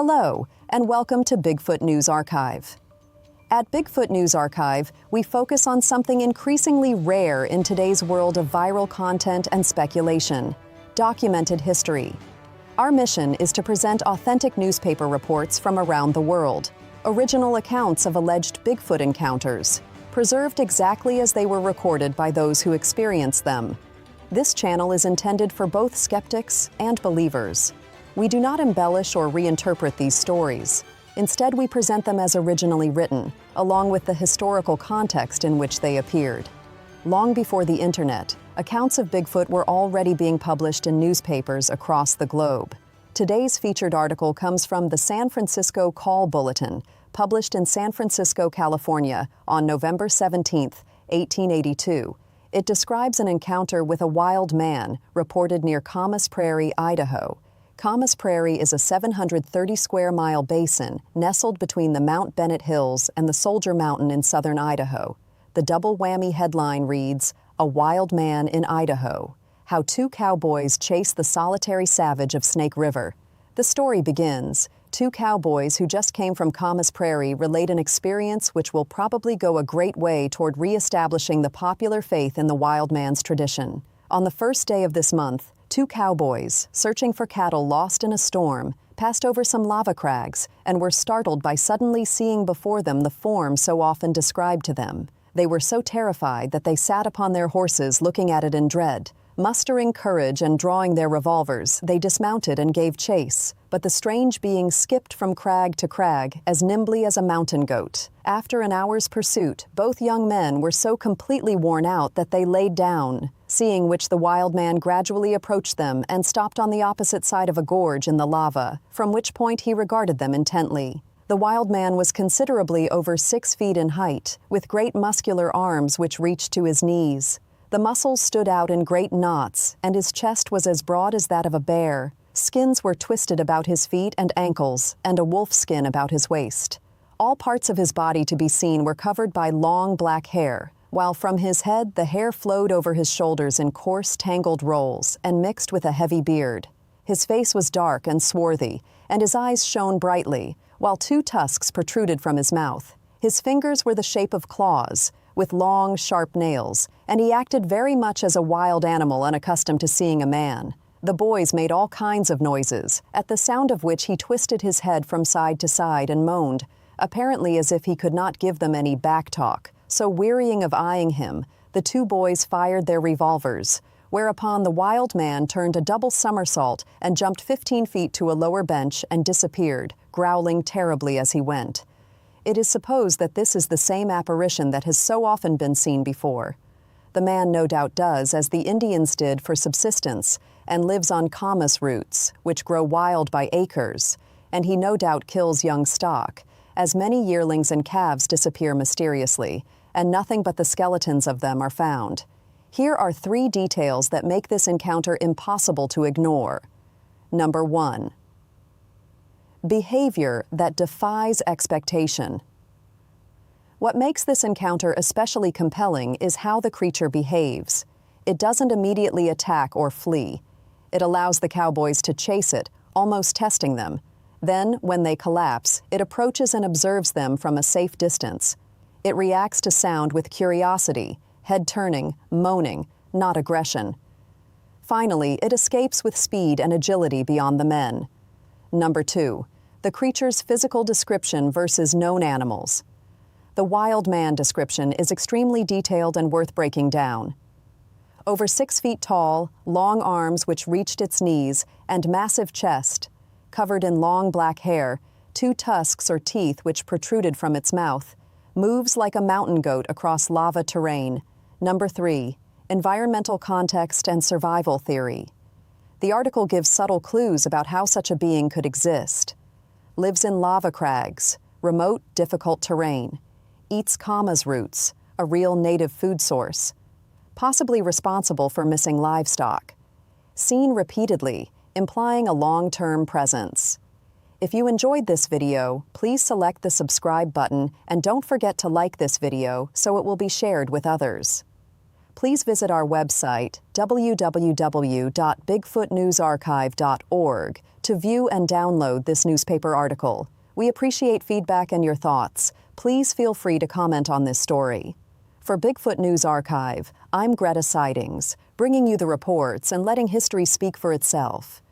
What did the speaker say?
Hello, and welcome to Bigfoot News Archive. At Bigfoot News Archive, we focus on something increasingly rare in today's world of viral content and speculation: documented history. Our mission is to present authentic newspaper reports from around the world, original accounts of alleged Bigfoot encounters, preserved exactly as they were recorded by those who experienced them. This channel is intended for both skeptics and believers. We do not embellish or reinterpret these stories. Instead, we present them as originally written, along with the historical context in which they appeared. Long before the internet, accounts of Bigfoot were already being published in newspapers across the globe. Today's featured article comes from the San Francisco Call Bulletin, published in San Francisco, California, on November 17, 1882. It describes an encounter with a wild man reported near Camas Prairie, Idaho. Camas Prairie is a 730-square-mile basin nestled between the Mount Bennett Hills and the Soldier Mountain in southern Idaho. The double whammy headline reads, "A Wild Man in Idaho: How Two Cowboys Chase the Solitary Savage of Snake River." The story begins. Two cowboys who just came from Camas Prairie relate an experience which will probably go a great way toward reestablishing the popular faith in the wild man's tradition. On the first day of this month, two cowboys, searching for cattle lost in a storm, passed over some lava crags and were startled by suddenly seeing before them the form so often described to them. They were so terrified that they sat upon their horses looking at it in dread. Mustering courage and drawing their revolvers, they dismounted and gave chase, but the strange being skipped from crag to crag as nimbly as a mountain goat. After an hour's pursuit, both young men were so completely worn out that they laid down, seeing which the wild man gradually approached them and stopped on the opposite side of a gorge in the lava, from which point he regarded them intently. The wild man was considerably over 6 feet in height, with great muscular arms which reached to his knees. The muscles stood out in great knots, and his chest was as broad as that of a bear. Skins were twisted about his feet and ankles, and a wolf skin about his waist. All parts of his body to be seen were covered by long black hair, while from his head the hair flowed over his shoulders in coarse, tangled rolls and mixed with a heavy beard. His face was dark and swarthy, and his eyes shone brightly, while 2 tusks protruded from his mouth. His fingers were the shape of claws, with long, sharp nails, and he acted very much as a wild animal unaccustomed to seeing a man. The boys made all kinds of noises, at the sound of which he twisted his head from side to side and moaned, apparently as if he could not give them any back talk. So wearying of eyeing him, the 2 boys fired their revolvers, whereupon the wild man turned a double somersault and jumped 15 feet to a lower bench and disappeared, growling terribly as he went. It is supposed that this is the same apparition that has so often been seen before. The man no doubt does as the Indians did for subsistence and lives on camas roots, which grow wild by acres, and he no doubt kills young stock, as many yearlings and calves disappear mysteriously, and nothing but the skeletons of them are found. Here are 3 details that make this encounter impossible to ignore. Number 1. Behavior that defies expectation. What makes this encounter especially compelling is how the creature behaves. It doesn't immediately attack or flee. It allows the cowboys to chase it, almost testing them. Then, when they collapse, it approaches and observes them from a safe distance. It reacts to sound with curiosity, head turning, moaning, not aggression. Finally, it escapes with speed and agility beyond the men. Number 2, the creature's physical description versus known animals. The wild man description is extremely detailed and worth breaking down. Over 6 feet tall, long arms which reached its knees, and massive chest, covered in long black hair, 2 tusks or teeth which protruded from its mouth, moves like a mountain goat across lava terrain. Number 3, environmental context and survival theory. The article gives subtle clues about how such a being could exist. Lives in lava crags, remote, difficult terrain. Eats camas roots, a real native food source. Possibly responsible for missing livestock. Seen repeatedly, implying a long-term presence. If you enjoyed this video, please select the subscribe button and don't forget to like this video so it will be shared with others. please visit our website, www.bigfootnewsarchive.org, to view and download this newspaper article. We appreciate feedback and your thoughts. Please feel free to comment on this story. For Bigfoot News Archive, I'm Greta Sidings, bringing you the reports and letting history speak for itself.